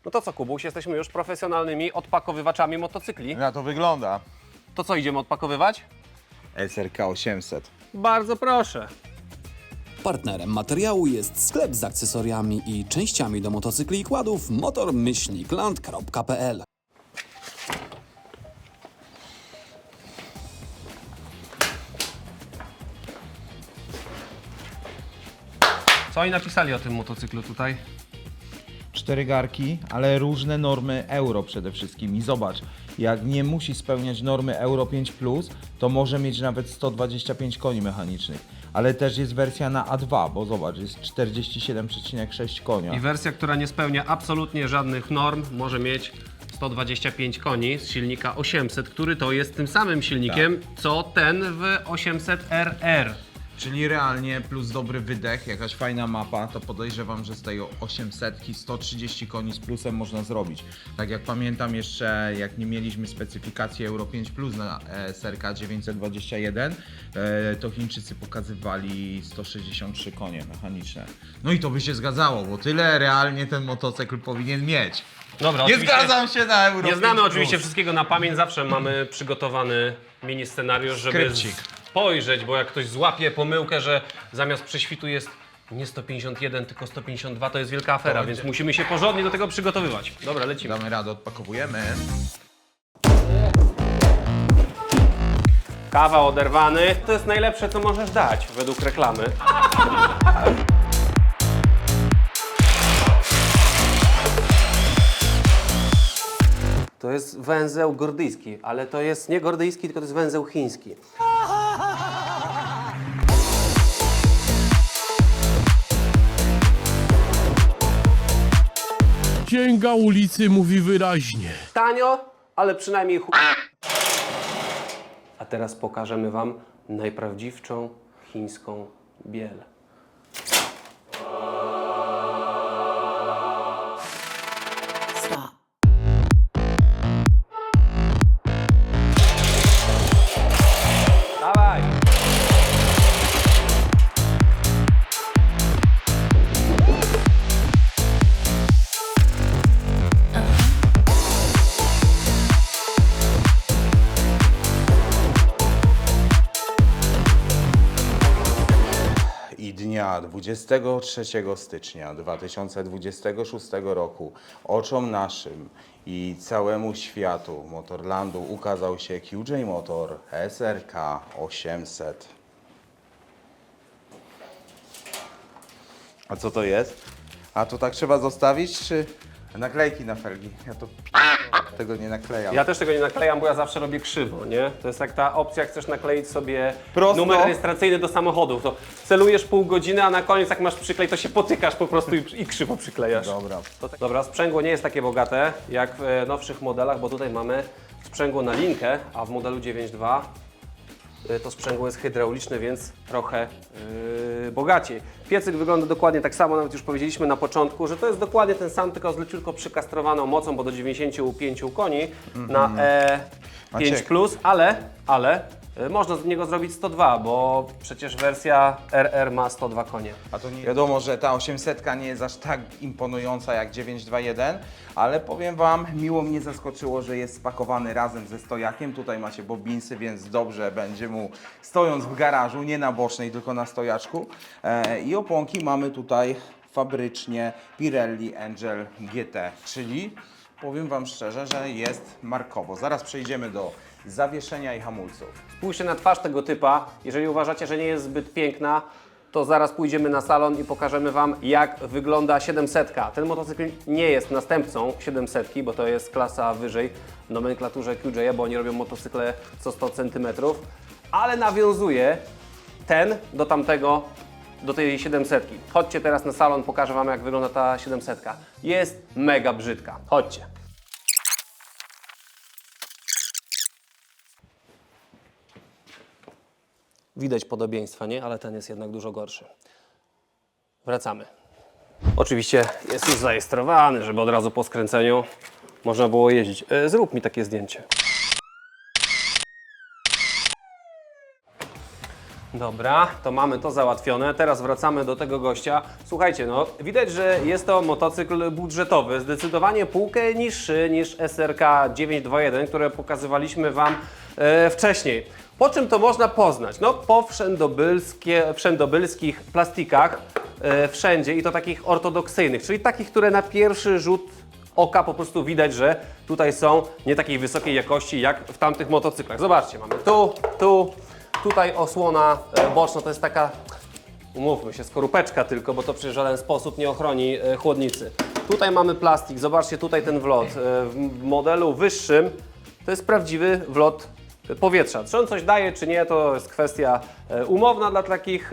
No to co, Kubuś, jesteśmy już profesjonalnymi odpakowywaczami motocykli. Na to wygląda. To co, idziemy odpakowywać? SRK 800. Bardzo proszę. Partnerem materiału jest sklep z akcesoriami i częściami do motocykli i kładów motor-land.pl. Co oni napisali o tym motocyklu tutaj? 4 garki, ale różne normy euro przede wszystkim. I zobacz, jak nie musi spełniać normy Euro 5+, to może mieć nawet 125 koni mechanicznych. Ale też jest wersja na A2, bo zobacz, jest 47,6 konia. I wersja, która nie spełnia absolutnie żadnych norm, może mieć 125 koni z silnika 800, który to jest tym samym silnikiem, co ten w 800RR. Czyli realnie plus dobry wydech, jakaś fajna mapa, to podejrzewam, że z tej 800 130 koni z plusem można zrobić. Tak jak pamiętam jeszcze, jak nie mieliśmy specyfikacji Euro 5 Plus na SRK 921, to Chińczycy pokazywali 163 konie mechaniczne. No i to by się zgadzało, bo tyle realnie ten motocykl powinien mieć. Dobra, Nie oczywiście zgadzam się na Euro nie znamy 5 oczywiście Plus. wszystkiego na pamięć, zawsze mamy przygotowany mini scenariusz, żeby Skrypcik. spojrzeć, bo jak ktoś złapie pomyłkę, że zamiast prześwitu jest nie 151, tylko 152, to jest wielka afera, więc musimy się porządnie do tego przygotowywać. Dobra, lecimy. Damy radę, odpakowujemy. Kawa oderwany, to jest najlepsze, co możesz dać według reklamy. To jest węzeł gordyjski, ale to jest nie gordyjski, tylko to jest węzeł chiński. Księga ulicy mówi wyraźnie. Tanio, ale przynajmniej A teraz pokażemy Wam najprawdziwszą chińską biel. Dawaj! I dnia 23 stycznia 2026 roku oczom naszym i całemu światu Motorlandu ukazał się QJ Motor SRK 800. A co to jest? A to tak trzeba zostawić, czy naklejki na felgi? Ja to tego nie naklejam. Ja też tego nie naklejam, bo ja zawsze robię krzywo, nie? To jest jak ta opcja, jak chcesz nakleić sobie Prosto. numer rejestracyjny do samochodu. To celujesz pół godziny, a na koniec jak masz przyklej, to się potykasz po prostu i krzywo przyklejasz. Dobra. Dobra, sprzęgło nie jest takie bogate jak w nowszych modelach, bo tutaj mamy sprzęgło na linkę, a w modelu 9.2 to sprzęgło jest hydrauliczne, więc trochę bogaciej. Piecyk wygląda dokładnie tak samo, nawet już powiedzieliśmy na początku, że to jest dokładnie ten sam, tylko z leciutko przykastrowaną mocą, bo do 95 koni na E5+, Maciek. ale można z niego zrobić 102, bo przecież wersja RR ma 102 konie. A to nie wiadomo, że ta 800 nie jest aż tak imponująca jak 921, ale powiem Wam, miło mnie zaskoczyło, że jest spakowany razem ze stojakiem. Tutaj macie bobinsy, więc dobrze będzie mu stojąc w garażu, nie na bocznej, tylko na stojaczku. I oponki mamy tutaj fabrycznie Pirelli Angel GT, czyli powiem Wam szczerze, że jest markowo. Zaraz przejdziemy do zawieszenia i hamulców. Spójrzcie na twarz tego typa. Jeżeli uważacie, że nie jest zbyt piękna, to zaraz pójdziemy na salon i pokażemy Wam, jak wygląda 700. Ten motocykl nie jest następcą 700, bo to jest klasa wyżej w nomenklaturze QJ, bo oni robią motocykle co 100 cm, ale nawiązuje ten do tamtego, do tej 700. Chodźcie teraz na salon, pokażę Wam, jak wygląda ta 700. Jest mega brzydka. Chodźcie. Widać podobieństwa, nie? Ale ten jest jednak dużo gorszy. Wracamy. Oczywiście jest już zarejestrowany, żeby od razu po skręceniu można było jeździć. Zrób mi takie zdjęcie. Dobra, to mamy to załatwione. Teraz wracamy do tego gościa. Słuchajcie, no widać, że jest to motocykl budżetowy, zdecydowanie półkę niższy niż SRK 921, które pokazywaliśmy Wam wcześniej. Po czym to można poznać? No po wszędobylskich plastikach wszędzie i to takich ortodoksyjnych, czyli takich, które na pierwszy rzut oka po prostu widać, że tutaj są nie takiej wysokiej jakości jak w tamtych motocyklach. Zobaczcie, mamy tutaj osłona boczna, to jest taka, umówmy się, skorupeczka tylko, bo to przecież w żaden sposób nie ochroni chłodnicy. Tutaj mamy plastik, zobaczcie tutaj ten wlot. W modelu wyższym to jest prawdziwy wlot powietrza. Czy on coś daje, czy nie, to jest kwestia umowna dla takich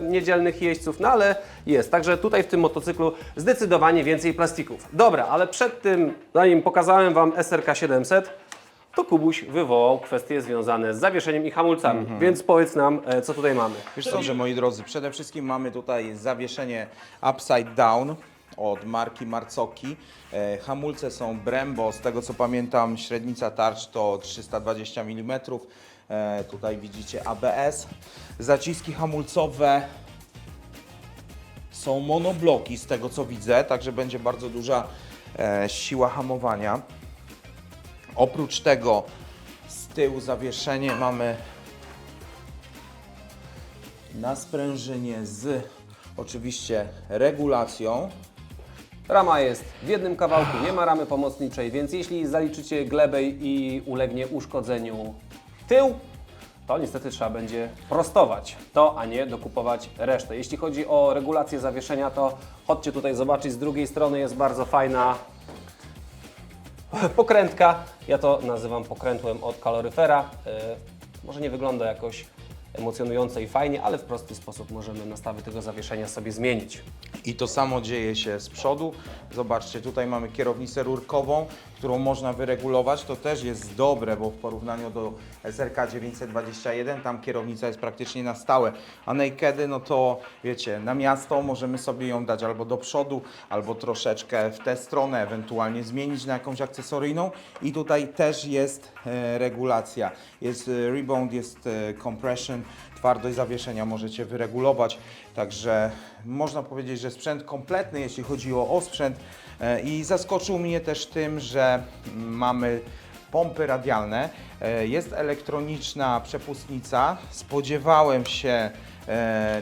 niedzielnych jeźdźców, no ale jest. Także tutaj w tym motocyklu zdecydowanie więcej plastików. Dobra, ale przed tym, zanim pokazałem Wam SRK 700, to Kubuś wywołał kwestie związane z zawieszeniem i hamulcami. Więc powiedz nam, co tutaj mamy. Wiesz co, że moi drodzy, przede wszystkim mamy tutaj zawieszenie upside down od marki Marzocchi. Hamulce są Brembo, z tego co pamiętam średnica tarcz to 320 mm. Tutaj widzicie ABS. Zaciski hamulcowe są monobloki z tego co widzę, także będzie bardzo duża siła hamowania. Oprócz tego z tyłu zawieszenie mamy na sprężynie z oczywiście regulacją. Rama jest w jednym kawałku, nie ma ramy pomocniczej, więc jeśli zaliczycie glebę i ulegnie uszkodzeniu tył, to niestety trzeba będzie prostować to, a nie dokupować resztę. Jeśli chodzi o regulację zawieszenia, to chodźcie tutaj zobaczyć, z drugiej strony jest bardzo fajna pokrętka. Ja to nazywam pokrętłem od kaloryfera. Może nie wygląda jakoś emocjonująco i fajnie, ale w prosty sposób możemy nastawy tego zawieszenia sobie zmienić. I to samo dzieje się z przodu. Zobaczcie, tutaj mamy kierownicę rurkową, którą można wyregulować. To też jest dobre, bo w porównaniu do SRK 921 tam kierownica jest praktycznie na stałe. A nakedy, no to wiecie, na miasto możemy sobie ją dać albo do przodu, albo troszeczkę w tę stronę, ewentualnie zmienić na jakąś akcesoryjną. I tutaj też jest regulacja. Jest rebound, jest compression. Twardość zawieszenia możecie wyregulować, także można powiedzieć, że sprzęt kompletny, jeśli chodzi o osprzęt. I zaskoczył mnie też tym, że mamy pompy radialne, jest elektroniczna przepustnica, spodziewałem się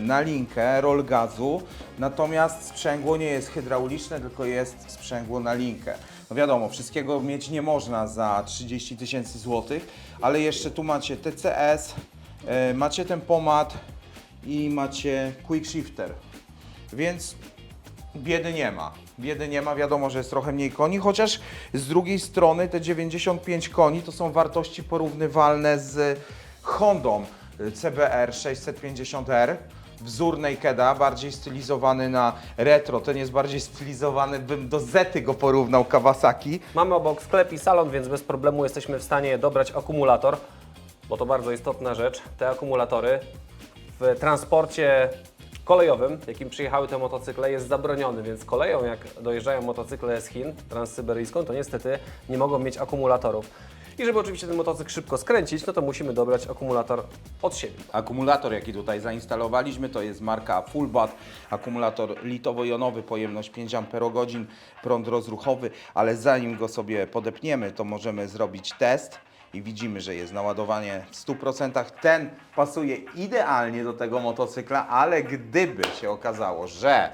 na linkę roll gazu, natomiast sprzęgło nie jest hydrauliczne, tylko jest sprzęgło na linkę. No wiadomo, wszystkiego mieć nie można za 30 000 złotych, ale jeszcze tu macie TCS, macie tempomat i macie quick shifter, więc biedy nie ma. Biedy nie ma, wiadomo, że jest trochę mniej koni, chociaż z drugiej strony te 95 koni to są wartości porównywalne z Hondą CBR 650R. Wzór Nakeda, bardziej stylizowany na retro, ten jest bardziej stylizowany, bym do Zety go porównał, Kawasaki. Mamy obok sklep i salon, więc bez problemu jesteśmy w stanie dobrać akumulator, bo to bardzo istotna rzecz. Te akumulatory w transporcie kolejowym, jakim przyjechały te motocykle, jest zabroniony, więc koleją, jak dojeżdżają motocykle z Chin, transsyberyjską, to niestety nie mogą mieć akumulatorów. I żeby oczywiście ten motocykl szybko skręcić, no to musimy dobrać akumulator od siebie. Akumulator, jaki tutaj zainstalowaliśmy, to jest marka Fullbat, akumulator litowo-jonowy, pojemność 5 Ah, prąd rozruchowy, ale zanim go sobie podepniemy, to możemy zrobić test i widzimy, że jest naładowanie w 100%. Ten pasuje idealnie do tego motocykla, ale gdyby się okazało, że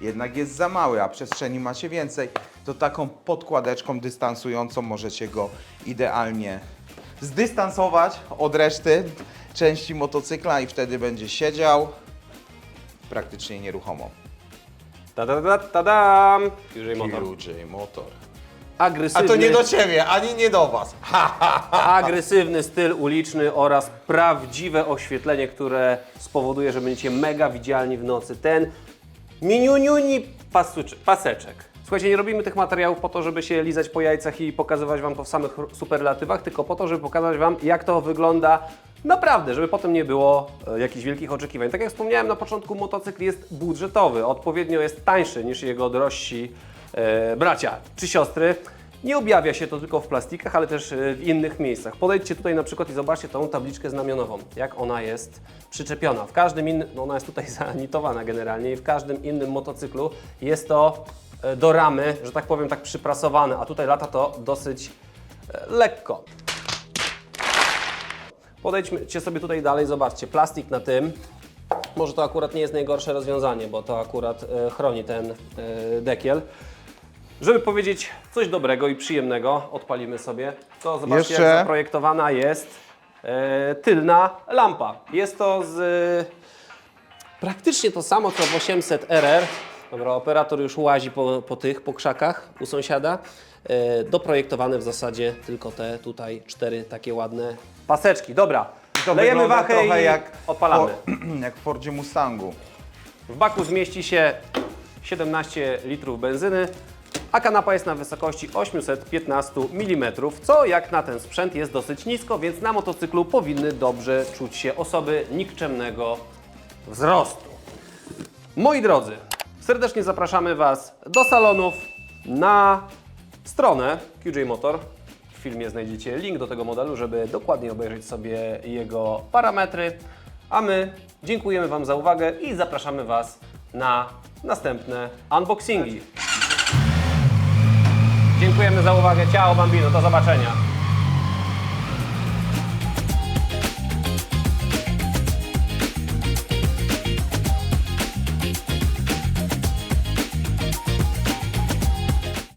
jednak jest za mały, a przestrzeni macie więcej, to taką podkładeczką dystansującą możecie go idealnie zdystansować od reszty części motocykla i wtedy będzie siedział praktycznie nieruchomo. Tadam! QJ Motor. QJ Motor. Agresywny, A to nie do Ciebie, ani nie do Was. agresywny styl uliczny oraz prawdziwe oświetlenie, które spowoduje, że będziecie mega widzialni w nocy. Ten miniuniuni paseczek. Słuchajcie, nie robimy tych materiałów po to, żeby się lizać po jajcach i pokazywać Wam to w samych superlatywach, tylko po to, żeby pokazać Wam, jak to wygląda naprawdę, żeby potem nie było jakichś wielkich oczekiwań. Tak jak wspomniałem na początku, motocykl jest budżetowy, odpowiednio jest tańszy niż jego drożsi bracia czy siostry. Nie objawia się to tylko w plastikach, ale też w innych miejscach. Podejdźcie tutaj na przykład i zobaczcie tą tabliczkę znamionową, jak ona jest przyczepiona. W każdym innym, no ona jest tutaj zanitowana generalnie i w każdym innym motocyklu jest to do ramy, że tak powiem, tak przyprasowane, a tutaj lata to dosyć lekko. Podejdźcie sobie tutaj dalej, zobaczcie, plastik na tym. Może to akurat nie jest najgorsze rozwiązanie, bo to akurat chroni ten dekiel. Żeby powiedzieć coś dobrego i przyjemnego, odpalimy sobie, to zobaczcie, Jeszcze? jak zaprojektowana jest tylna lampa. Jest to z praktycznie to samo co w 800 RR. Dobra, operator już łazi po krzakach u sąsiada. Doprojektowane w zasadzie tylko te tutaj 4 takie ładne paseczki. Dobra, To lejemy wygląda wachę trochę i jak odpalamy. jak w Fordzie Mustangu. W baku zmieści się 17 litrów benzyny, a kanapa jest na wysokości 815 mm, co jak na ten sprzęt jest dosyć nisko, więc na motocyklu powinny dobrze czuć się osoby nikczemnego wzrostu. Moi drodzy, serdecznie zapraszamy Was do salonów na stronę QJ Motor. W filmie znajdziecie link do tego modelu, żeby dokładnie obejrzeć sobie jego parametry. A my dziękujemy Wam za uwagę i zapraszamy Was na następne unboxingi. Dziękujemy za uwagę. Ciao Bambino, do zobaczenia.